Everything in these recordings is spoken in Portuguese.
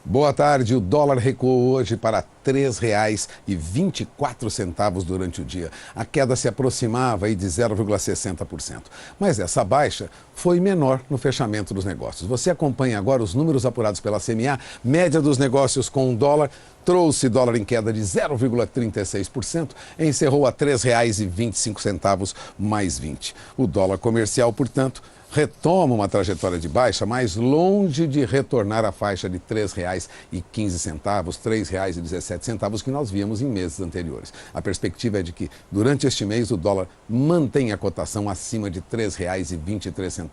Boa tarde. O dólar recuou hoje para R$ 3,24 durante o dia. A queda se aproximava aí de 0,60%. Mas essa baixa foi menor no fechamento dos negócios. Você acompanha agora os números apurados pela CMA. Média dos negócios com o dólar trouxe dólar em queda de 0,36%, encerrou a R$ 3,25 mais 20. O dólar comercial, portanto, retoma uma trajetória de baixa, mas longe de retornar à faixa de R$ 3,15, R$ 3,17 que nós víamos em meses anteriores. A perspectiva é de que, durante este mês, o dólar mantenha a cotação acima de R$ 3,23.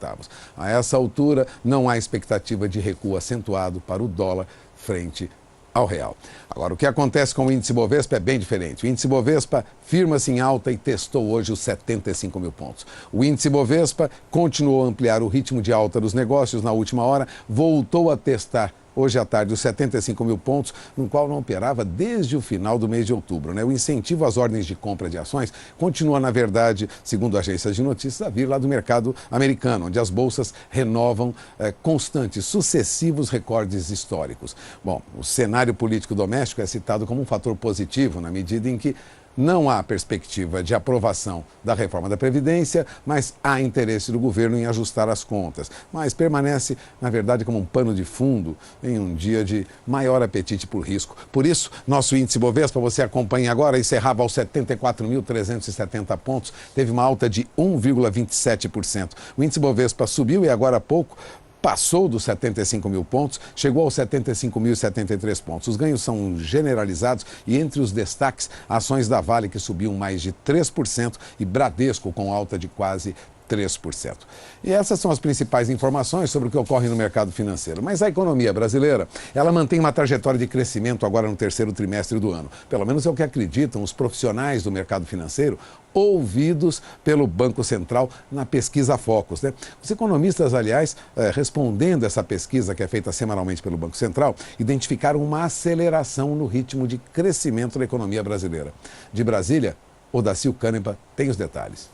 A essa altura, não há expectativa de recuo acentuado para o dólar frente ao real. Agora, o que acontece com o índice Bovespa é bem diferente. O índice Bovespa firma-se em alta e testou hoje os 75 mil pontos. O índice Bovespa continuou a ampliar o ritmo de alta dos negócios na última hora, voltou a testar hoje à tarde os 75 mil pontos, no qual não operava desde o final do mês de outubro. O incentivo às ordens de compra de ações continua, na verdade, segundo agências de notícias, a vir lá do mercado americano, onde as bolsas renovam constantes, sucessivos recordes históricos. Bom, o cenário político doméstico é citado como um fator positivo, na medida em que não há perspectiva de aprovação da reforma da Previdência, mas há interesse do governo em ajustar as contas. Mas permanece, na verdade, como um pano de fundo em um dia de maior apetite por risco. Por isso, nosso índice Bovespa, você acompanha agora, encerrava aos 74.370 pontos, teve uma alta de 1,27%. O índice Bovespa subiu e agora há pouco passou dos 75 mil pontos, chegou aos 75.073 pontos. Os ganhos são generalizados e entre os destaques, ações da Vale que subiam mais de 3% e Bradesco com alta de quase 3%. E essas são as principais informações sobre o que ocorre no mercado financeiro. Mas a economia brasileira, ela mantém uma trajetória de crescimento agora no terceiro trimestre do ano. Pelo menos é o que acreditam os profissionais do mercado financeiro, ouvidos pelo Banco Central na pesquisa Focus. Os economistas, aliás, respondendo essa pesquisa que é feita semanalmente pelo Banco Central, identificaram uma aceleração no ritmo de crescimento da economia brasileira. De Brasília, Odacil Canepa tem os detalhes.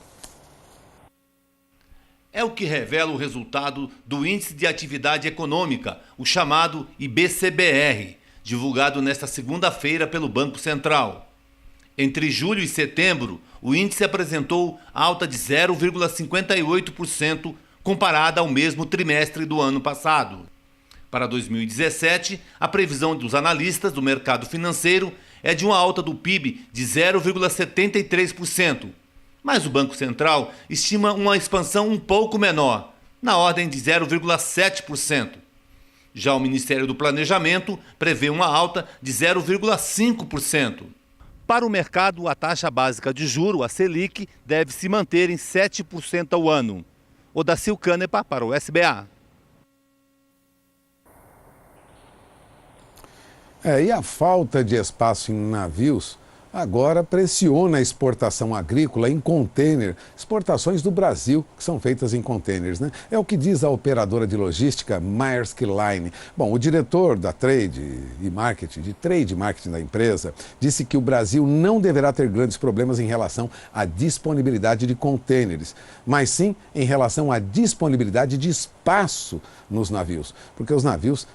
É o que revela o resultado do Índice de Atividade Econômica, o chamado IBCBR, divulgado nesta segunda-feira pelo Banco Central. Entre julho e setembro, o índice apresentou alta de 0,58% comparada ao mesmo trimestre do ano passado. Para 2017, a previsão dos analistas do mercado financeiro é de uma alta do PIB de 0,73%. Mas o Banco Central estima uma expansão um pouco menor, na ordem de 0,7%. Já o Ministério do Planejamento prevê uma alta de 0,5%. Para o mercado, a taxa básica de juros, a Selic, deve se manter em 7% ao ano. Odacil Canepa para o SBA. E a falta de espaço em navios agora pressiona a exportação agrícola em contêiner, exportações do Brasil que são feitas em contêineres, É o que diz a operadora de logística Maersk Line. Bom, o diretor da Trade Marketing da empresa, disse que o Brasil não deverá ter grandes problemas em relação à disponibilidade de contêineres, mas sim em relação à disponibilidade de espaço nos navios, porque os navios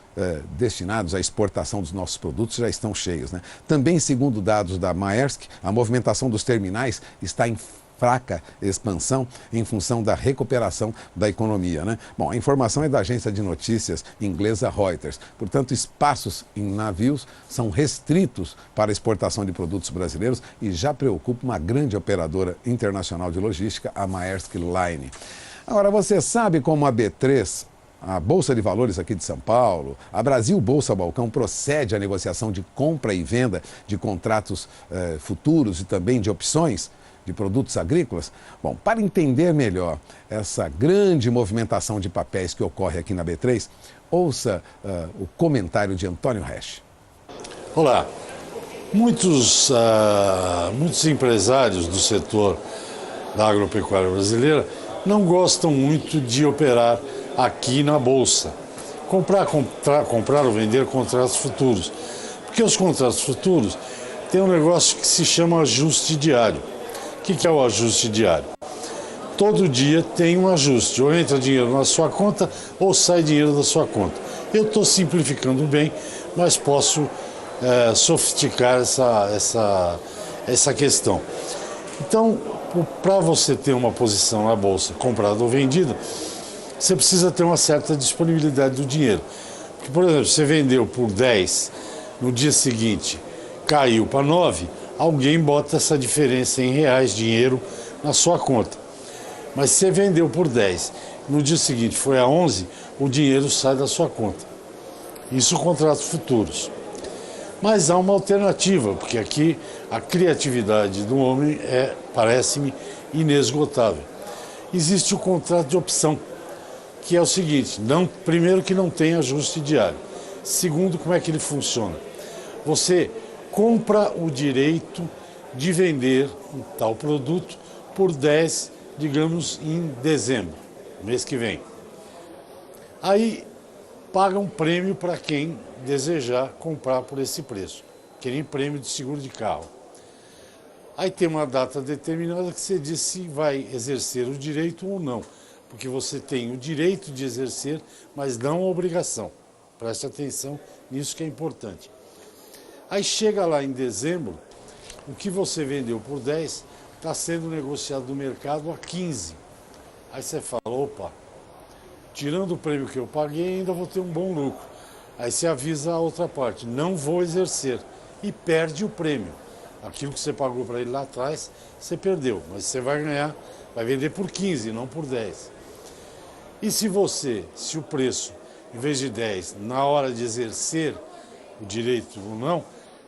destinados à exportação dos nossos produtos já estão cheios. Também, segundo dados da Maersk, a movimentação dos terminais está em fraca expansão em função da recuperação da economia. Bom, a informação é da agência de notícias inglesa Reuters. Portanto, espaços em navios são restritos para a exportação de produtos brasileiros e já preocupa uma grande operadora internacional de logística, a Maersk Line. Agora, você sabe como a B3, a Bolsa de Valores aqui de São Paulo, a Brasil Bolsa Balcão, procede à negociação de compra e venda de contratos futuros e também de opções de produtos agrícolas? Bom, para entender melhor essa grande movimentação de papéis que ocorre aqui na B3, ouça o comentário de Antônio Resch. Olá, muitos empresários do setor da agropecuária brasileira não gostam muito de operar aqui na Bolsa. Comprar ou vender contratos futuros. Porque os contratos futuros têm um negócio que se chama ajuste diário. O que é o ajuste diário? todo dia tem um ajuste, ou entra dinheiro na sua conta ou sai dinheiro da sua conta. Eu estou simplificando bem, mas posso sofisticar essa questão. Então, para você ter uma posição na bolsa comprada ou vendida, você precisa ter uma certa disponibilidade do dinheiro. Porque, por exemplo, você vendeu por 10, no dia seguinte caiu para 9, alguém bota essa diferença em reais, dinheiro, na sua conta. Mas se você vendeu por 10, no dia seguinte foi a 11, o dinheiro sai da sua conta. Isso contratos futuros. Mas há uma alternativa, porque aqui a criatividade do homem parece-me inesgotável. Existe o contrato de opção, que é o seguinte, primeiro que não tem ajuste diário. Segundo, como é que ele funciona? Você compra o direito de vender um tal produto por 10, digamos, em dezembro, mês que vem. Aí paga um prêmio para quem desejar comprar por esse preço, que nem prêmio de seguro de carro. Aí tem uma data determinada que você diz se vai exercer o direito ou não, porque você tem o direito de exercer, mas não a obrigação. Preste atenção nisso que é importante. Aí chega lá em dezembro, o que você vendeu por 10 está sendo negociado no mercado a 15. Aí você fala, opa, tirando o prêmio que eu paguei, ainda vou ter um bom lucro. Aí você avisa a outra parte, não vou exercer, e perde o prêmio. Aquilo que você pagou para ele lá atrás, você perdeu, mas você vai ganhar, vai vender por 15, não por 10. E se o preço, em vez de 10, na hora de exercer o direito ou não,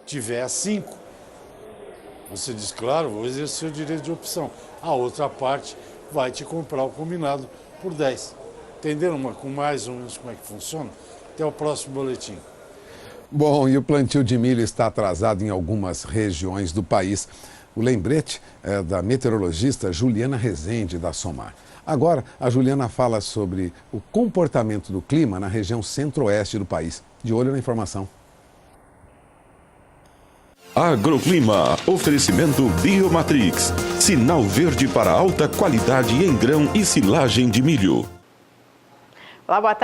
tiver a 5, você diz, claro, vou exercer o direito de opção. A outra parte vai te comprar o combinado por 10. Entenderam com mais ou menos como é que funciona? Até o próximo boletim. Bom, e o plantio de milho está atrasado em algumas regiões do país. O lembrete é da meteorologista Juliana Rezende, da SOMAR. Agora, a Juliana fala sobre o comportamento do clima na região centro-oeste do país. De olho na informação. Agroclima, oferecimento Biomatrix, sinal verde para alta qualidade em grão e silagem de milho. Olá, boa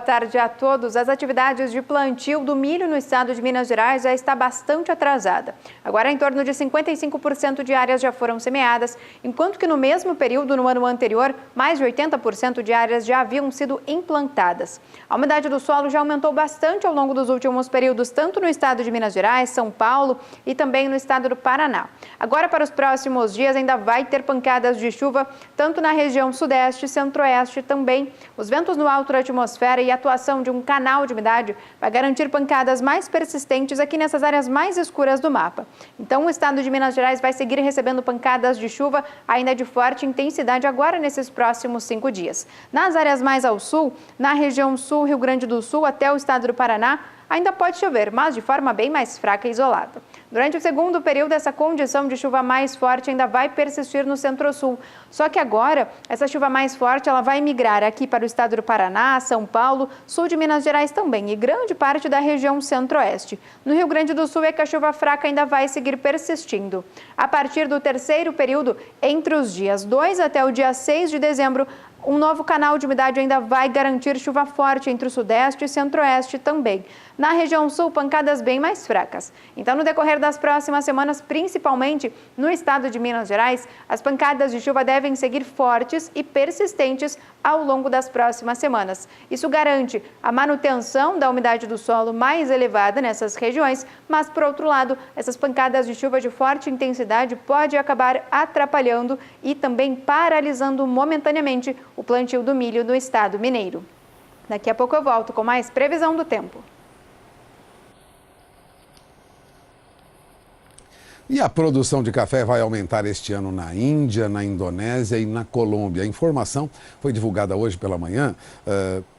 tarde a todos. As atividades de plantio do milho no estado de Minas Gerais já está bastante atrasada. Agora, em torno de 55% de áreas já foram semeadas, enquanto que no mesmo período no ano anterior, mais de 80% de áreas já haviam sido implantadas. A umidade do solo já aumentou bastante ao longo dos últimos períodos, tanto no estado de Minas Gerais, São Paulo e também no estado do Paraná. Agora, para os próximos dias, ainda vai ter pancadas de chuva, tanto na região sudeste e centro-oeste também. Os ventos no alto da atmosfera e a atuação de um canal de umidade vai garantir pancadas mais persistentes aqui nessas áreas mais escuras do mapa. Então, o estado de Minas Gerais vai seguir recebendo pancadas de chuva ainda de forte intensidade agora nesses próximos 5 dias. Nas áreas mais ao sul, na região sul, Rio Grande do Sul até o estado do Paraná, ainda pode chover, mas de forma bem mais fraca e isolada. Durante o segundo período, essa condição de chuva mais forte ainda vai persistir no centro-sul. Só que agora, essa chuva mais forte ela vai migrar aqui para o estado do Paraná, São Paulo, sul de Minas Gerais também e grande parte da região centro-oeste. No Rio Grande do Sul é que a chuva fraca ainda vai seguir persistindo. A partir do terceiro período, entre os dias 2 até o dia 6 de dezembro, um novo canal de umidade ainda vai garantir chuva forte entre o sudeste e centro-oeste também. Na região sul, pancadas bem mais fracas. Então, no decorrer das próximas semanas, principalmente no estado de Minas Gerais, as pancadas de chuva devem seguir fortes e persistentes ao longo das próximas semanas. Isso garante a manutenção da umidade do solo mais elevada nessas regiões, mas, por outro lado, essas pancadas de chuva de forte intensidade podem acabar atrapalhando e também paralisando momentaneamente o plantio do milho no estado mineiro. Daqui a pouco eu volto com mais previsão do tempo. E a produção de café vai aumentar este ano na Índia, na Indonésia e na Colômbia. A informação foi divulgada hoje pela manhã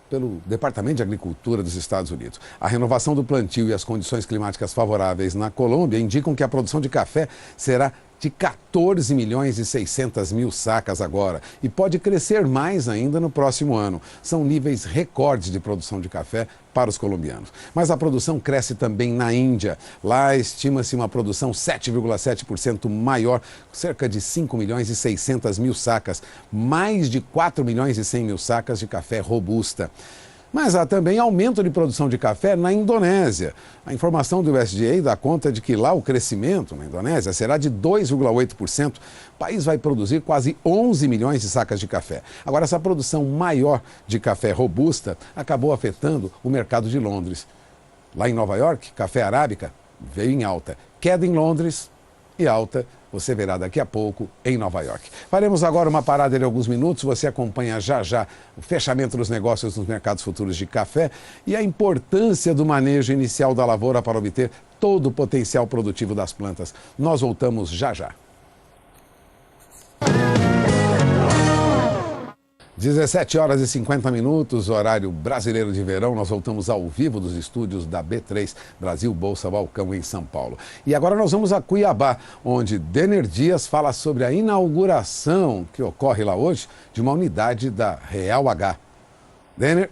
pelo Departamento de Agricultura dos Estados Unidos. A renovação do plantio e as condições climáticas favoráveis na Colômbia indicam que a produção de café será de 14 milhões e 600 mil sacas agora e pode crescer mais ainda no próximo ano. São níveis recordes de produção de café para os colombianos. Mas a produção cresce também na Índia. Lá estima-se uma produção 7,7% maior, cerca de 5 milhões e 600 mil sacas, mais de 4 milhões e 100 mil sacas de café robusta. Mas há também aumento de produção de café na Indonésia. A informação do USDA dá conta de que lá o crescimento na Indonésia será de 2,8%. O país vai produzir quase 11 milhões de sacas de café. Agora, essa produção maior de café robusta acabou afetando o mercado de Londres. Lá em Nova York, café arábica veio em alta. Queda em Londres e alta você verá daqui a pouco em Nova York. Faremos agora uma parada de alguns minutos. Você acompanha já já o fechamento dos negócios nos mercados futuros de café e a importância do manejo inicial da lavoura para obter todo o potencial produtivo das plantas. Nós voltamos já já. 17 horas e 50 minutos, horário brasileiro de verão. Nós voltamos ao vivo dos estúdios da B3, Brasil Bolsa Balcão, em São Paulo. E agora nós vamos a Cuiabá, onde Denner Dias fala sobre a inauguração que ocorre lá hoje de uma unidade da Real H. Denner.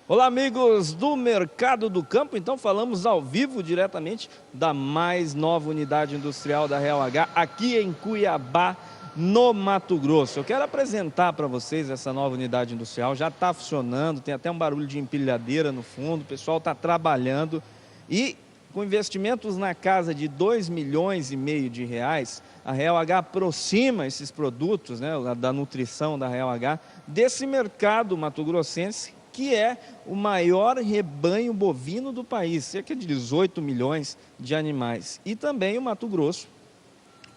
Olá, amigos do Mercado do Campo. Então falamos ao vivo diretamente da mais nova unidade industrial da Real H aqui em Cuiabá, no Mato Grosso. Eu quero apresentar para vocês essa nova unidade industrial. Já está funcionando, tem até um barulho de empilhadeira no fundo, o pessoal está trabalhando e com investimentos na casa de 2,5 milhões de reais, a Real H aproxima esses produtos, né, da nutrição da Real H, desse mercado mato-grossense, que é o maior rebanho bovino do país, cerca de 18 milhões de animais. E também o Mato Grosso,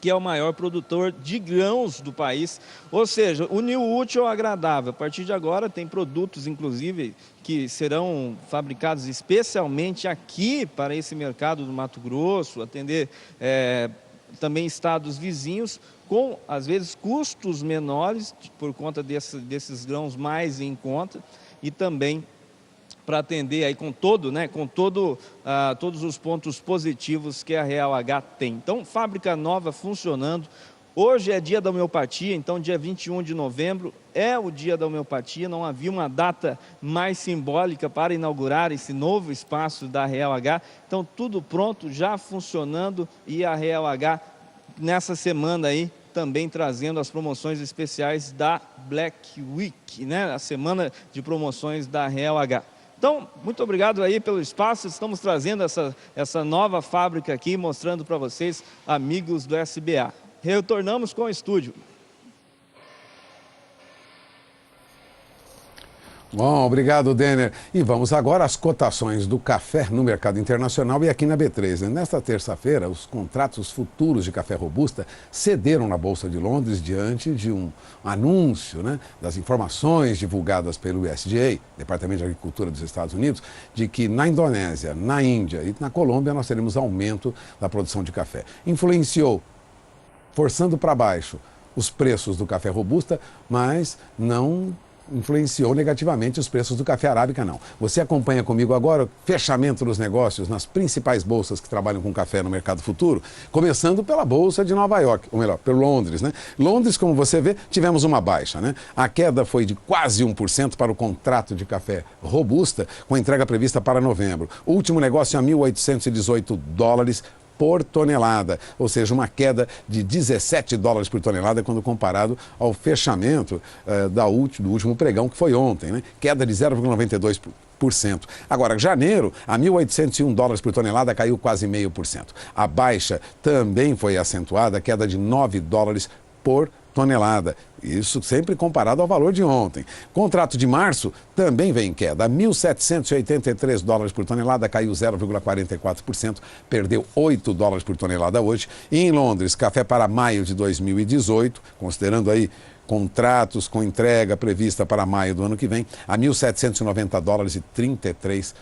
que é o maior produtor de grãos do país, ou seja, unir o útil ao agradável. A partir de agora tem produtos, inclusive, que serão fabricados especialmente aqui para esse mercado do Mato Grosso, atender também estados vizinhos, com, às vezes, custos menores, por conta desses grãos mais em conta, e também para atender aí com todos os pontos positivos que a Real H tem. Então, fábrica nova funcionando. Hoje é dia da homeopatia, então dia 21 de novembro é o dia da homeopatia. Não havia uma data mais simbólica para inaugurar esse novo espaço da Real H. Então, tudo pronto, já funcionando, e a Real H nessa semana aí também trazendo as promoções especiais da Black Week, né? A semana de promoções da Real H. Então, muito obrigado aí pelo espaço. Estamos trazendo essa nova fábrica aqui, mostrando para vocês, amigos do SBA. Retornamos com o estúdio. Bom, obrigado, Denner. E vamos agora às cotações do café no mercado internacional e aqui na B3. Nesta terça-feira, os contratos futuros de café robusta cederam na Bolsa de Londres diante de um anúncio, das informações divulgadas pelo USDA, Departamento de Agricultura dos Estados Unidos, de que na Indonésia, na Índia e na Colômbia nós teremos aumento da produção de café. Influenciou, forçando para baixo, os preços do café robusta, mas não influenciou negativamente os preços do café arábica, não. Você acompanha comigo agora o fechamento dos negócios nas principais bolsas que trabalham com café no mercado futuro, começando pela Bolsa de Nova York, ou melhor, pelo Londres, Londres, como você vê, tivemos uma baixa, A queda foi de quase 1% para o contrato de café robusta, com entrega prevista para novembro. O último negócio a $1.818 por tonelada, ou seja, uma queda de $17 por tonelada quando comparado ao fechamento do último pregão, que foi ontem, queda de 0,92%. Agora, janeiro, a $1.801 por tonelada caiu quase 0,5%. A baixa também foi acentuada, queda de $9 por tonelada. Isso sempre comparado ao valor de ontem. Contrato de março também vem em queda. $1.783 por tonelada, caiu 0,44%, perdeu $8 por tonelada hoje. E em Londres, café para maio de 2018, considerando aí contratos com entrega prevista para maio do ano que vem, a $1.790,33,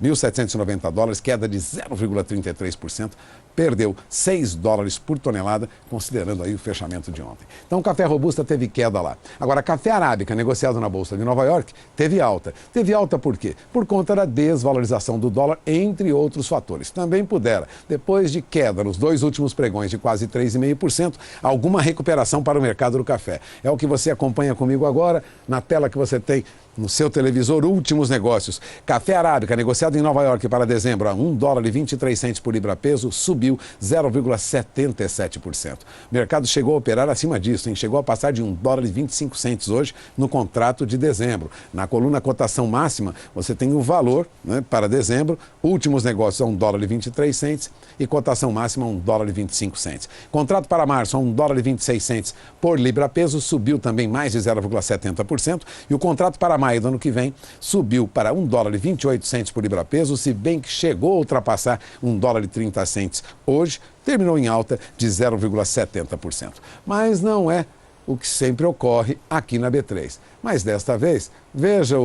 $1.790, queda de 0,33%, perdeu 6 dólares por tonelada, considerando aí o fechamento de ontem. Então, o café robusta teve queda lá. Agora, café arábica, negociado na Bolsa de Nova York, teve alta. Teve alta por quê? Por conta da desvalorização do dólar, entre outros fatores. Também pudera, depois de queda nos 2 últimos pregões de quase 3,5%, alguma recuperação para o mercado do café. É o que você acompanha comigo agora, na tela que você tem no seu televisor, últimos negócios. Café arábica, negociado em Nova York para dezembro a 1 dólar e 23 centes por libra-peso, subiu 0,77%. O mercado chegou a operar acima disso, hein? Chegou a passar de 1 dólar e 25 centes hoje no contrato de dezembro. Na coluna cotação máxima, você tem o valor, né, para dezembro, últimos negócios a 1 dólar e 23 centes e cotação máxima a 1 dólar e 25 centes. Contrato para março a 1 dólar e 26 centes por libra-peso, subiu também mais de 0,70%. E o contrato para maio do ano que vem subiu para 1 dólar e 28 centes por libra-peso, se bem que chegou a ultrapassar 1 dólar e 30 centes hoje, terminou em alta de 0,70%. Mas não é o que sempre ocorre aqui na B3. Mas desta vez, veja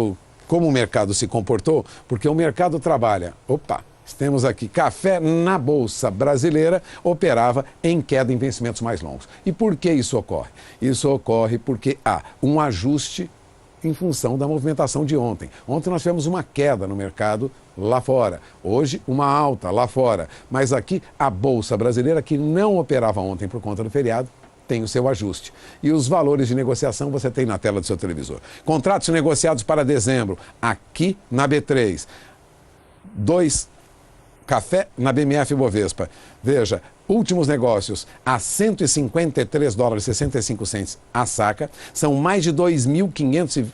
como o mercado se comportou, porque o mercado trabalha. Temos aqui café na Bolsa Brasileira, operava em queda em vencimentos mais longos. E por que isso ocorre? Isso ocorre porque há um ajuste em função da movimentação de ontem. Ontem nós tivemos uma queda no mercado lá fora, hoje uma alta lá fora. Mas aqui a Bolsa Brasileira, que não operava ontem por conta do feriado, tem o seu ajuste. E os valores de negociação você tem na tela do seu televisor. Contratos negociados para dezembro, aqui na B3. 2 café na BMF Bovespa. Veja, últimos negócios a 153 dólares e 65 centes a saca. São mais de 2.500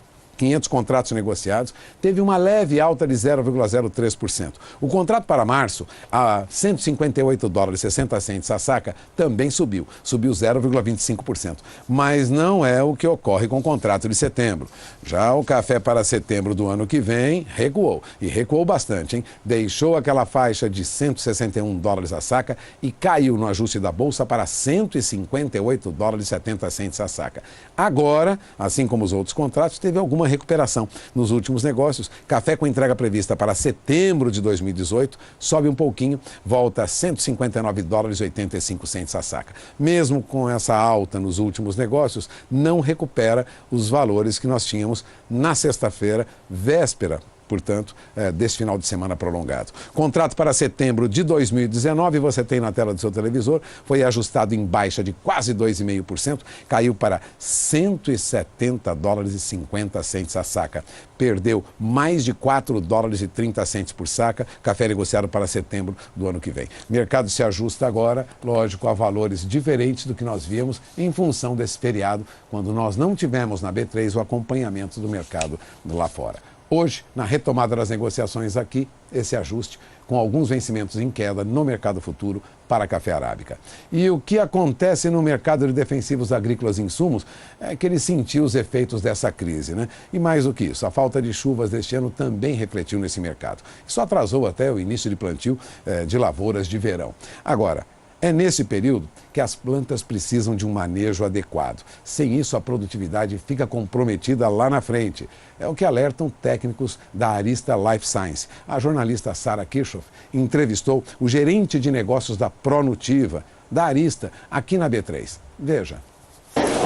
contratos negociados, teve uma leve alta de 0,03%. O contrato para março, a 158 dólares e 60 centes a saca, também subiu 0,25%. Mas não é o que ocorre com o contrato de setembro. Já o café para setembro do ano que vem recuou, e recuou bastante, hein? Deixou aquela faixa de 161 dólares a saca e caiu no ajuste da bolsa para 158 dólares e 70 centes a saca. Agora, assim como os outros contratos, teve alguma recuperação. Nos últimos negócios, café com entrega prevista para setembro de 2018 sobe um pouquinho, volta a 159 dólares e 85 centes a saca. Mesmo com essa alta nos últimos negócios, não recupera os valores que nós tínhamos na sexta-feira, véspera, portanto, desse final de semana prolongado. Contrato para setembro de 2019, você tem na tela do seu televisor, foi ajustado em baixa de quase 2,5%, caiu para 170 dólares e 50 centes a saca. Perdeu mais de 4 dólares e 30 centes por saca, café negociado para setembro do ano que vem. O mercado se ajusta agora, lógico, a valores diferentes do que nós víamos em função desse feriado, quando nós não tivemos na B3 o acompanhamento do mercado lá fora. Hoje, na retomada das negociações aqui, esse ajuste com alguns vencimentos em queda no mercado futuro para café arábica. E o que acontece no mercado de defensivos agrícolas e insumos é que ele sentiu os efeitos dessa crise, né? E mais do que isso, a falta de chuvas deste ano também refletiu nesse mercado. Isso atrasou até o início de plantio de lavouras de verão. Agora, é nesse período que as plantas precisam de um manejo adequado. Sem isso, a produtividade fica comprometida lá na frente. É o que alertam técnicos da Arista Life Science. A jornalista Sarah Kirchhoff entrevistou o gerente de negócios da Pronutiva, da Arista, aqui na B3. Veja.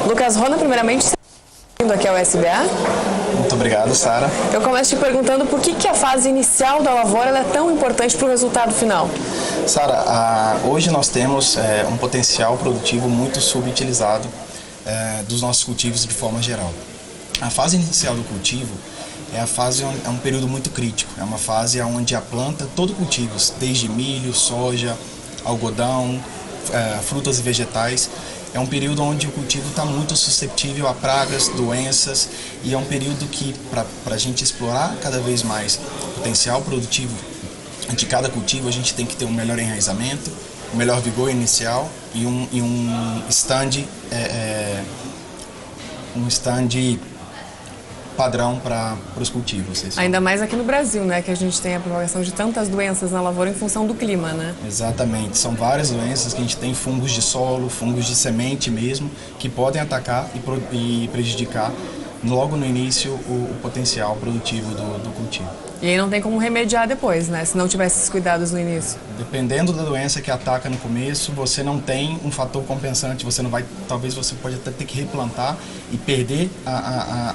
Lucas Rona, primeiramente, bem-vindo aqui ao SBA. Muito obrigado, Sara. Eu começo te perguntando por que a fase inicial da lavoura ela é tão importante para o resultado final. Sara, hoje nós temos um potencial produtivo muito subutilizado dos nossos cultivos de forma geral. A fase inicial do cultivo é um período muito crítico. É uma fase onde a planta, todo cultivo, desde milho, soja, algodão, frutas e vegetais, é um período onde o cultivo está muito suscetível a pragas, doenças, e é um período que, para a gente explorar cada vez mais o potencial produtivo de cada cultivo, a gente tem que ter um melhor enraizamento, um melhor vigor inicial e um stand padrão para os cultivos. Ainda mais aqui no Brasil, né, que a gente tem a propagação de tantas doenças na lavoura em função do clima, né? Exatamente, são várias doenças que a gente tem, fungos de solo, fungos de semente mesmo, que podem atacar e prejudicar logo no início o potencial produtivo do cultivo. E aí não tem como remediar depois, né? Se não tivesse esses cuidados no início. Dependendo da doença que ataca no começo, você não tem um fator compensante, você não vai, talvez você pode até ter que replantar e perder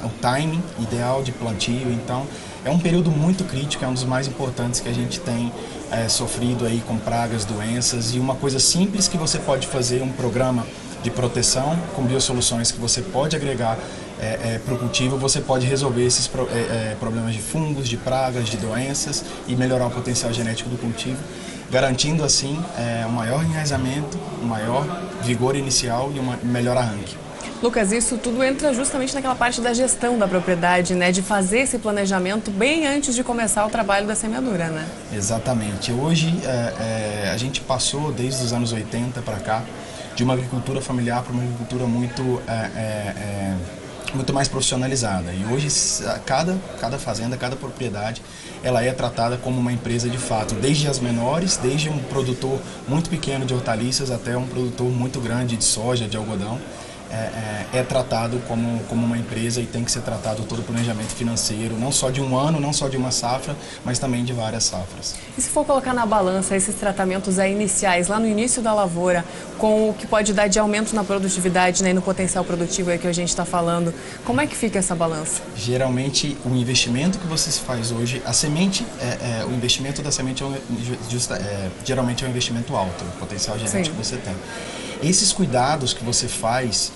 o timing ideal de plantio. Então, é um período muito crítico, é um dos mais importantes que a gente tem sofrido aí com pragas, doenças, e uma coisa simples que você pode fazer, um programa de proteção com biosoluções que você pode agregar para o cultivo, você pode resolver esses problemas de fungos, de pragas, de doenças e melhorar o potencial genético do cultivo, garantindo assim um maior enraizamento, um maior vigor inicial e um melhor arranque. Lucas, isso tudo entra justamente naquela parte da gestão da propriedade, né? De fazer esse planejamento bem antes de começar o trabalho da semeadura, né? Exatamente. Hoje a gente passou desde os anos 80 para cá de uma agricultura familiar para uma agricultura muito mais profissionalizada. E hoje cada fazenda, cada propriedade, ela é tratada como uma empresa de fato, desde as menores, desde um produtor muito pequeno de hortaliças até um produtor muito grande de soja, de algodão. É tratado como uma empresa e tem que ser tratado todo o planejamento financeiro, não só de um ano, não só de uma safra, mas também de várias safras. E se for colocar na balança esses tratamentos iniciais, lá no início da lavoura, com o que pode dar de aumento na produtividade, né, e no potencial produtivo aí que a gente está falando, como é que fica essa balança? Geralmente, o investimento que você faz hoje, a semente, o investimento da semente geralmente é um investimento alto, o potencial genético que você tem. Esses cuidados que você faz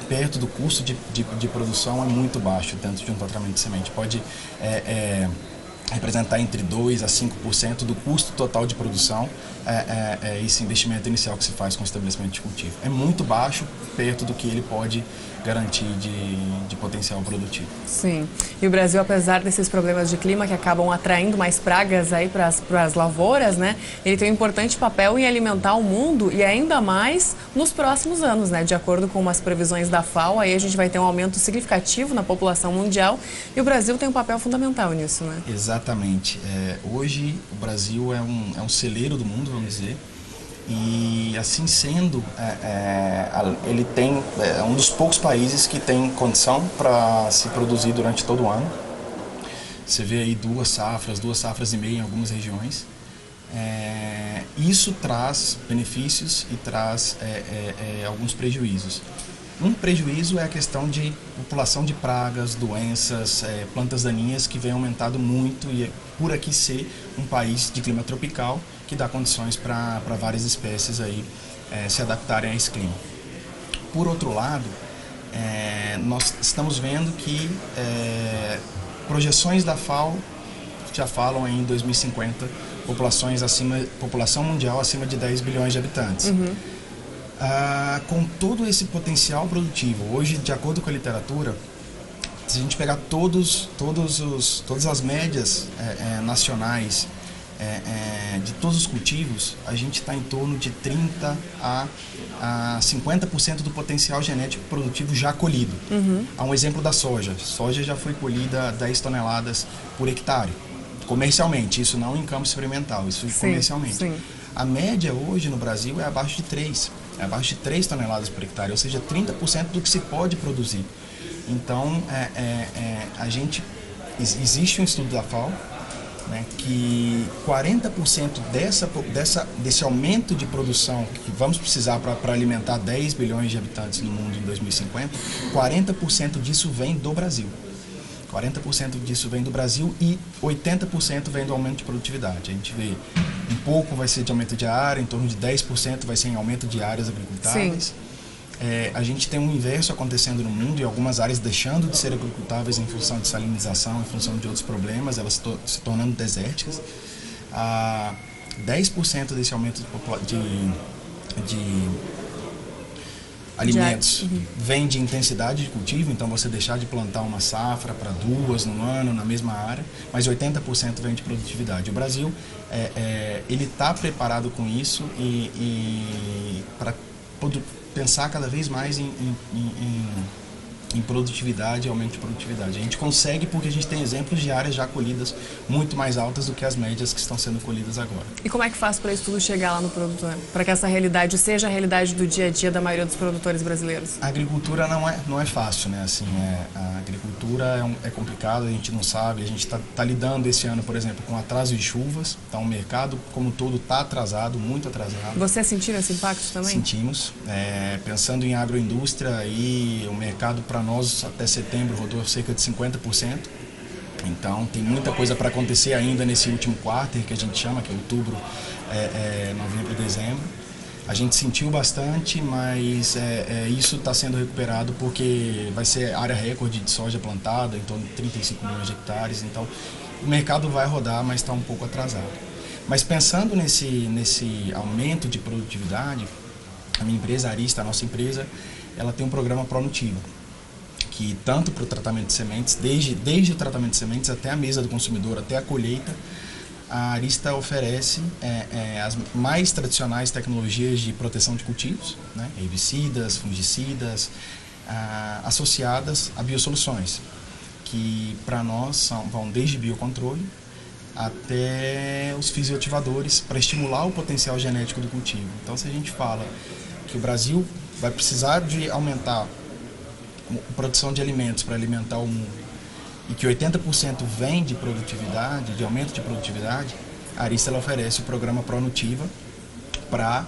perto do custo de produção é muito baixo dentro de um tratamento de semente. Pode representar entre 2% a 5% do custo total de produção esse investimento inicial que se faz com o estabelecimento de cultivo. É muito baixo perto do que ele pode garantir de potencial produtivo. Sim. E o Brasil, apesar desses problemas de clima que acabam atraindo mais pragas aí para as lavouras, né? Ele tem um importante papel em alimentar o mundo e ainda mais nos próximos anos, né? De acordo com umas previsões da FAO, aí a gente vai ter um aumento significativo na população mundial e o Brasil tem um papel fundamental nisso, né? Exatamente. Hoje o Brasil é um celeiro do mundo, vamos dizer. E assim sendo, ele tem um dos poucos países que tem condição para se produzir durante todo o ano. Você vê aí 2 safras e meia em algumas regiões. Isso traz benefícios e traz alguns prejuízos. Um prejuízo é a questão de população de pragas, doenças, plantas daninhas que vem aumentado muito e por aqui ser um país de clima tropical que dá condições para várias espécies aí se adaptarem a esse clima. Por outro lado, nós estamos vendo que projeções da FAO já falam em 2050 população mundial acima de 10 bilhões de habitantes. Uhum. Com todo esse potencial produtivo, hoje, de acordo com a literatura, se a gente pegar todas as médias nacionais de todos os cultivos, a gente está em torno de 30% a 50% do potencial genético produtivo já colhido. Uhum. Há um exemplo da soja. Soja já foi colhida 10 toneladas por hectare, comercialmente, isso não em campo experimental, isso comercialmente. Sim. A média hoje no Brasil é abaixo de 3 toneladas por hectare, ou seja, 30% do que se pode produzir. Então, existe um estudo da FAO, né, que 40% desse aumento de produção que vamos precisar para alimentar 10 bilhões de habitantes no mundo em 2050, 40% disso vem do Brasil. 40% disso vem do Brasil e 80% vem do aumento de produtividade. A gente vê um pouco vai ser de aumento de área, em torno de 10% vai ser em aumento de áreas agricultáveis. Sim. A gente tem um inverso acontecendo no mundo e algumas áreas deixando de ser agricultáveis em função de salinização, em função de outros problemas, elas se tornando desérticas. 10% desse aumento de alimentos vem de intensidade de cultivo, então você deixar de plantar uma safra para 2 no ano na mesma área, mas 80% vem de produtividade. O Brasil ele está preparado com isso e para pensar cada vez mais em em produtividade e aumento de produtividade. A gente consegue porque a gente tem exemplos de áreas já colhidas muito mais altas do que as médias que estão sendo colhidas agora. E como é que faz para isso tudo chegar lá no produtor? Para que essa realidade seja a realidade do dia a dia da maioria dos produtores brasileiros? A agricultura não é fácil, né? Assim, a agricultura é complicado, a gente não sabe, a gente está lidando esse ano, por exemplo, com atraso de chuvas, então o mercado como um todo está atrasado, muito atrasado. Você sentiu esse impacto também? Sentimos. Pensando em agroindústria, e o mercado para nós até setembro rodou cerca de 50%. Então tem muita coisa para acontecer ainda nesse último quarto, que a gente chama, que é outubro, novembro e dezembro. A gente sentiu bastante, mas isso está sendo recuperado porque vai ser área recorde de soja plantada, em torno de 35 milhões de hectares. Então o mercado vai rodar, mas está um pouco atrasado. Mas pensando nesse aumento de produtividade, a minha empresa, a Arista, a nossa empresa, ela tem um programa ProNutiva, que tanto para o tratamento de sementes, desde o tratamento de sementes até a mesa do consumidor, até a colheita, a Arista oferece as mais tradicionais tecnologias de proteção de cultivos, né? Herbicidas, fungicidas, associadas a biosoluções, que para nós vão desde biocontrole até os fisioativadores para estimular o potencial genético do cultivo. Então, se a gente fala que o Brasil vai precisar de aumentar a produção de alimentos para alimentar o mundo e que 80% vem de produtividade, de aumento de produtividade, a Arista ela oferece o programa ProNutiva para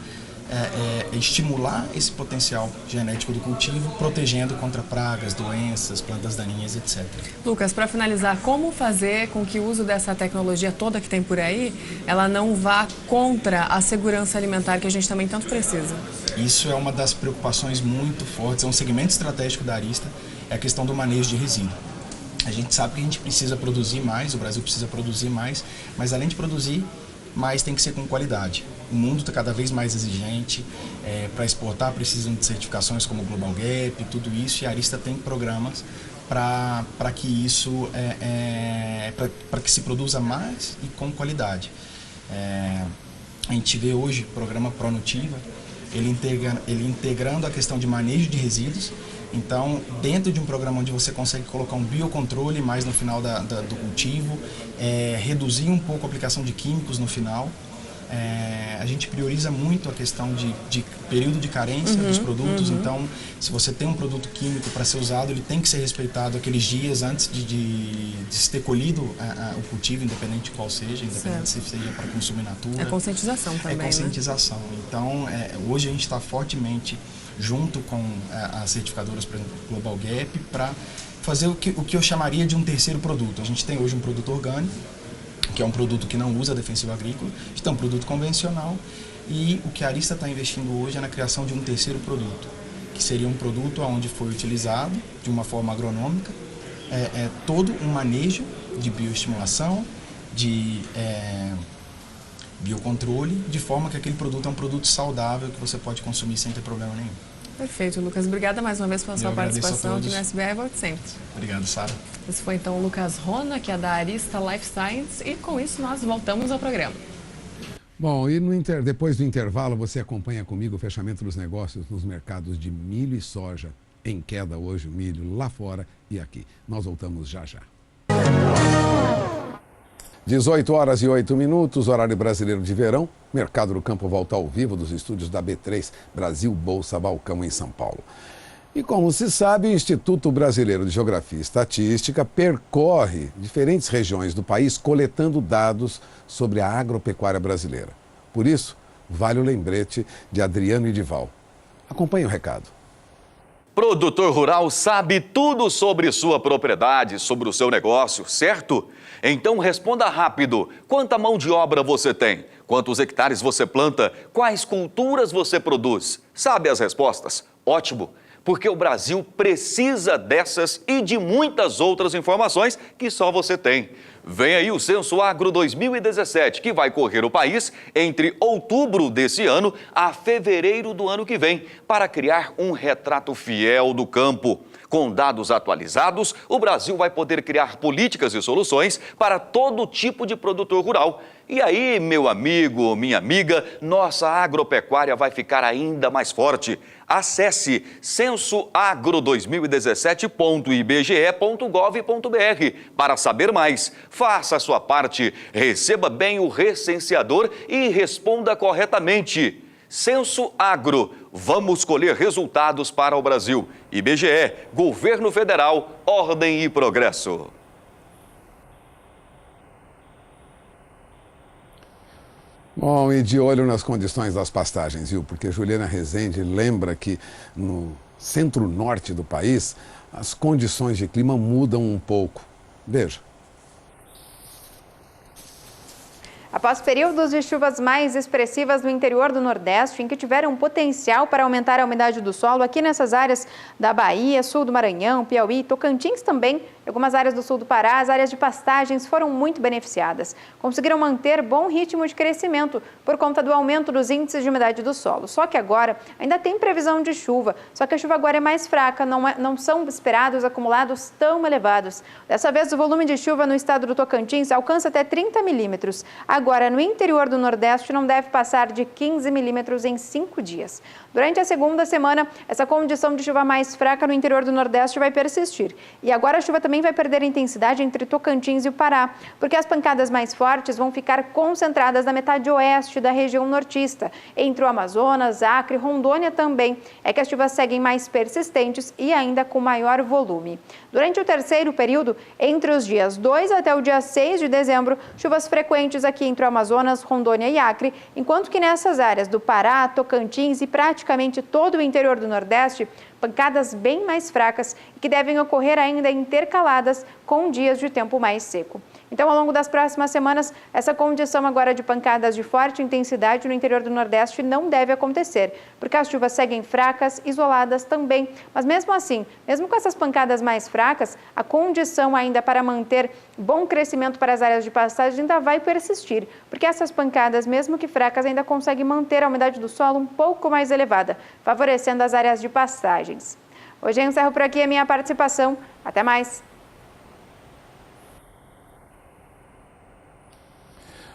estimular esse potencial genético do cultivo, protegendo contra pragas, doenças, plantas daninhas, etc. Lucas, para finalizar, como fazer com que o uso dessa tecnologia toda que tem por aí, ela não vá contra a segurança alimentar que a gente também tanto precisa? Isso é uma das preocupações muito fortes, é um segmento estratégico da Arista, é a questão do manejo de resíduo. A gente sabe que a gente precisa produzir mais, o Brasil precisa produzir mais, mas além de produzir, mais tem que ser com qualidade. O mundo está cada vez mais exigente, para exportar precisam de certificações como o Global Gap, tudo isso, e a Arista tem programas para que isso, para que se produza mais e com qualidade. A gente vê hoje o programa ProNutiva, ele integrando a questão de manejo de resíduos. Então, dentro de um programa onde você consegue colocar um biocontrole mais no final do cultivo, reduzir um pouco a aplicação de químicos no final, a gente prioriza muito a questão de período de carência dos produtos. Então, se você tem um produto químico para ser usado, ele tem que ser respeitado aqueles dias antes de se ter colhido o cultivo, independente de qual seja, independente se seja para consumo in natura. É conscientização também, É conscientização. Né? Então, hoje a gente está fortemente junto com as certificadoras, por exemplo, Global Gap, para fazer o que eu chamaria de um terceiro produto. A gente tem hoje um produto orgânico, que é um produto que não usa defensivo agrícola, a gente tem um produto convencional, e o que a Arista está investindo hoje é na criação de um terceiro produto, que seria um produto onde foi utilizado de uma forma agronômica todo um manejo de bioestimulação, de biocontrole, de forma que aquele produto é um produto saudável que você pode consumir sem ter problema nenhum. Perfeito, Lucas. Obrigada mais uma vez pela sua participação aqui no SBA e volte sempre. Obrigado, Sara. Esse foi então o Lucas Rona, que é da Arista Life Science, e com isso nós voltamos ao programa. Bom, e depois do intervalo você acompanha comigo o fechamento dos negócios nos mercados de milho e soja. Em queda hoje o milho lá fora e aqui. Nós voltamos já já. 18h08, horário brasileiro de verão. Mercado do Campo volta ao vivo dos estúdios da B3, Brasil Bolsa Balcão, em São Paulo. E como se sabe, o Instituto Brasileiro de Geografia e Estatística percorre diferentes regiões do país coletando dados sobre a agropecuária brasileira. Por isso, vale o lembrete de Adriano Edival. Acompanhe o recado. Produtor rural sabe tudo sobre sua propriedade, sobre o seu negócio, certo? Então responda rápido. Quanta mão de obra você tem? Quantos hectares você planta? Quais culturas você produz? Sabe as respostas? Ótimo! Porque o Brasil precisa dessas e de muitas outras informações que só você tem. Vem aí o Censo Agro 2017, que vai correr o país entre outubro desse ano a fevereiro do ano que vem, para criar um retrato fiel do campo. Com dados atualizados, o Brasil vai poder criar políticas e soluções para todo tipo de produtor rural. E aí, meu amigo, minha amiga, nossa agropecuária vai ficar ainda mais forte. Acesse censoagro2017.ibge.gov.br para saber mais. Faça a sua parte, receba bem o recenseador e responda corretamente. Censo Agro, vamos colher resultados para o Brasil. IBGE, Governo Federal, Ordem e Progresso. Bom, e de olho nas condições das pastagens, viu? Porque Juliana Rezende lembra que no centro-norte do país as condições de clima mudam um pouco. Veja. Após períodos de chuvas mais expressivas no interior do Nordeste, em que tiveram potencial para aumentar a umidade do solo, aqui nessas áreas da Bahia, sul do Maranhão, Piauí, Tocantins também, algumas áreas do sul do Pará, as áreas de pastagens foram muito beneficiadas. Conseguiram manter bom ritmo de crescimento por conta do aumento dos índices de umidade do solo. Só que agora ainda tem previsão de chuva, só que a chuva agora é mais fraca, não são esperados acumulados tão elevados. Dessa vez, o volume de chuva no estado do Tocantins alcança até 30 milímetros. Agora, no interior do Nordeste, não deve passar de 15 milímetros em 5 dias. Durante a segunda semana, essa condição de chuva mais fraca no interior do Nordeste vai persistir. E agora a chuva também vai perder intensidade entre Tocantins e o Pará, porque as pancadas mais fortes vão ficar concentradas na metade oeste da região nortista, entre o Amazonas, Acre, Rondônia também. É que as chuvas seguem mais persistentes e ainda com maior volume. Durante o terceiro período, entre os dias 2 até o dia 6 de dezembro, chuvas frequentes aqui entre o Amazonas, Rondônia e Acre, enquanto que nessas áreas do Pará, Tocantins e praticamente todo o interior do Nordeste, pancadas bem mais fracas e que devem ocorrer ainda intercaladas com dias de tempo mais seco. Então, ao longo das próximas semanas, essa condição agora de pancadas de forte intensidade no interior do Nordeste não deve acontecer, porque as chuvas seguem fracas, isoladas também. Mas mesmo assim, mesmo com essas pancadas mais fracas, a condição ainda para manter bom crescimento para as áreas de pastagem ainda vai persistir, porque essas pancadas, mesmo que fracas, ainda conseguem manter a umidade do solo um pouco mais elevada, favorecendo as áreas de pastagens. Hoje eu encerro por aqui a minha participação. Até mais!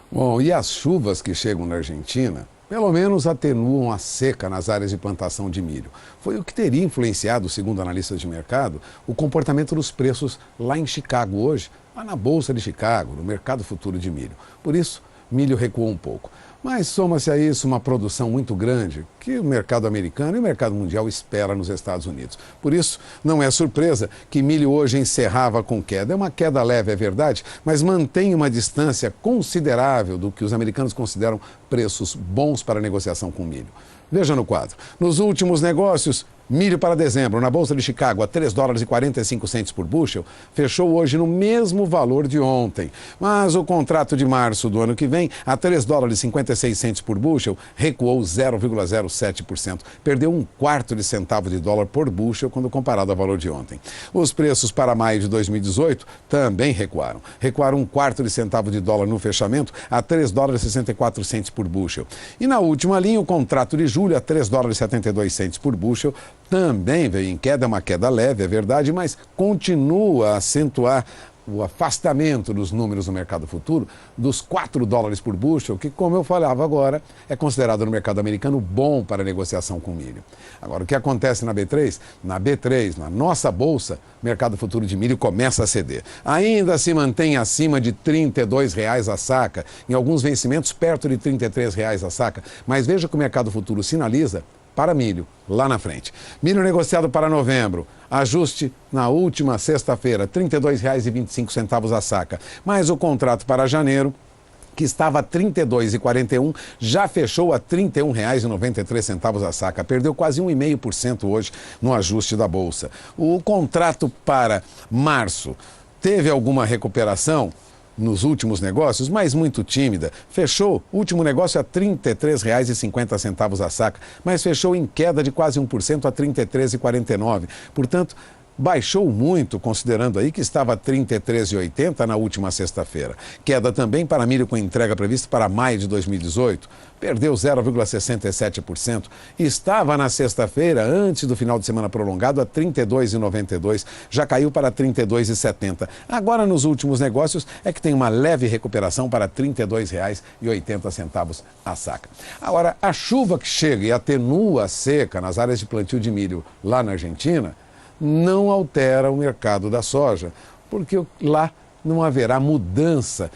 Bom, e as chuvas que chegam na Argentina, pelo menos atenuam a seca nas áreas de plantação de milho. Foi o que teria influenciado, segundo analistas de mercado, o comportamento dos preços lá em Chicago hoje, lá na Bolsa de Chicago, no mercado futuro de milho. Por isso, milho recuou um pouco. Mas soma-se a isso uma produção muito grande que o mercado americano e o mercado mundial espera nos Estados Unidos. Por isso, não é surpresa que milho hoje encerrava com queda. É uma queda leve, é verdade, mas mantém uma distância considerável do que os americanos consideram preços bons para negociação com milho. Veja no quadro. Nos últimos negócios, milho para dezembro, na Bolsa de Chicago, a $3,45 por bushel, fechou hoje no mesmo valor de ontem. Mas o contrato de março do ano que vem, a $3,56 por bushel, recuou 0,07%. Perdeu $0,25 de centavo de dólar por bushel quando comparado ao valor de ontem. Os preços para maio de 2018 também recuaram. Recuaram $0,25 de centavo de dólar no fechamento a $3,64 por bushel. E na última linha, o contrato de julho, a $3,72 por bushel, também veio em queda, uma queda leve, é verdade, mas continua a acentuar o afastamento dos números no mercado futuro dos $4 por bushel, que, como eu falava agora, é considerado no mercado americano bom para negociação com milho. Agora, o que acontece na B3? Na B3, na nossa bolsa, o mercado futuro de milho começa a ceder. Ainda se mantém acima de R$ 32 a saca, em alguns vencimentos perto de R$ 33 a saca, mas veja que o mercado futuro sinaliza para milho, lá na frente. Milho negociado para novembro, ajuste na última sexta-feira, R$ 32,25 a saca. Mas o contrato para janeiro, que estava a R$ 32,41, já fechou a R$ 31,93 a saca. Perdeu quase 1,5% hoje no ajuste da Bolsa. O contrato para março teve alguma recuperação nos últimos negócios, mas muito tímida. Fechou, o último negócio a R$ 33,50 a saca, mas fechou em queda de quase 1% a R$ 33,49. Portanto, baixou muito, considerando aí que estava 33,80 na última sexta-feira. Queda também para milho com entrega prevista para maio de 2018. Perdeu 0,67% e estava na sexta-feira, antes do final de semana prolongado, a 32,92. Já caiu para 32,70. Agora, nos últimos negócios, é que tem uma leve recuperação para R$ 32,80 a saca. Agora, a chuva que chega e atenua a seca nas áreas de plantio de milho lá na Argentina não altera o mercado da soja, porque lá não haverá mudança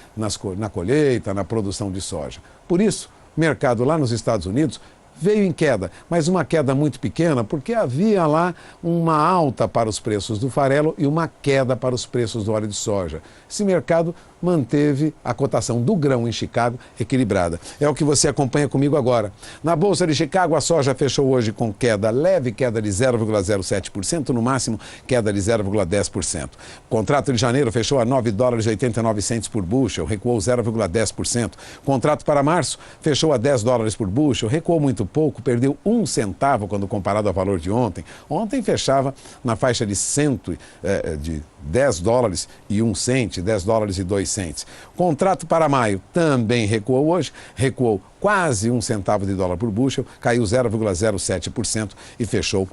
na colheita, na produção de soja. Por isso, o mercado lá nos Estados Unidos veio em queda, mas uma queda muito pequena, porque havia lá uma alta para os preços do farelo e uma queda para os preços do óleo de soja. Esse mercado manteve a cotação do grão em Chicago equilibrada. É o que você acompanha comigo agora. Na Bolsa de Chicago, a soja fechou hoje com leve queda de 0,07%, no máximo queda de 0,10%. O contrato de janeiro fechou a $9,89 por bushel, recuou 0,10%. O contrato para março fechou a $10 por bushel, recuou muito pouco, perdeu 1 centavo quando comparado ao valor de ontem. Ontem fechava na faixa de $10,01, $10,02. Contrato para maio também recuou hoje, recuou quase 1 centavo de dólar por bushel, caiu 0,07% e fechou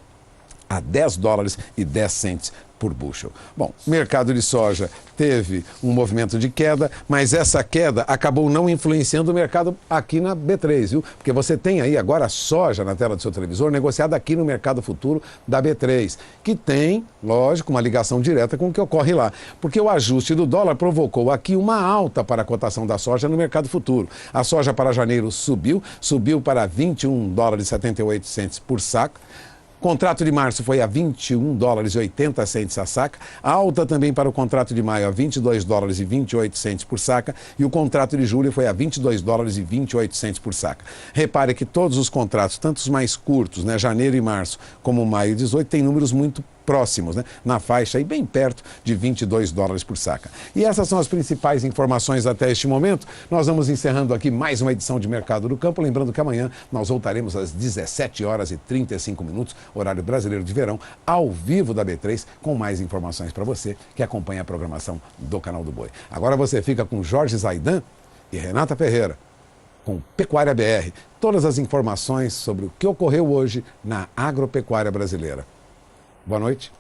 a $10,10 por bushel. Bom, o mercado de soja teve um movimento de queda, mas essa queda acabou não influenciando o mercado aqui na B3, viu? Porque você tem aí agora a soja na tela do seu televisor negociada aqui no mercado futuro da B3, que tem, lógico, uma ligação direta com o que ocorre lá, porque o ajuste do dólar provocou aqui uma alta para a cotação da soja no mercado futuro. A soja para janeiro subiu para $21,78 por saco. Contrato de março foi a $21,80 a saca, alta também para o contrato de maio a $22,28 por saca e o contrato de julho foi a $22,28 por saca. Repare que todos os contratos, tanto os mais curtos, né, janeiro e março, como maio e 18, têm números muito próximos, né? Na faixa aí bem perto de $22 por saca. E essas são as principais informações até este momento. Nós vamos encerrando aqui mais uma edição de Mercado do Campo, lembrando que amanhã nós voltaremos às 17h35, horário brasileiro de verão, ao vivo da B3, com mais informações para você que acompanha a programação do Canal do Boi. Agora você fica com Jorge Zaidan e Renata Ferreira, com Pecuária BR, todas as informações sobre o que ocorreu hoje na agropecuária brasileira. Boa noite.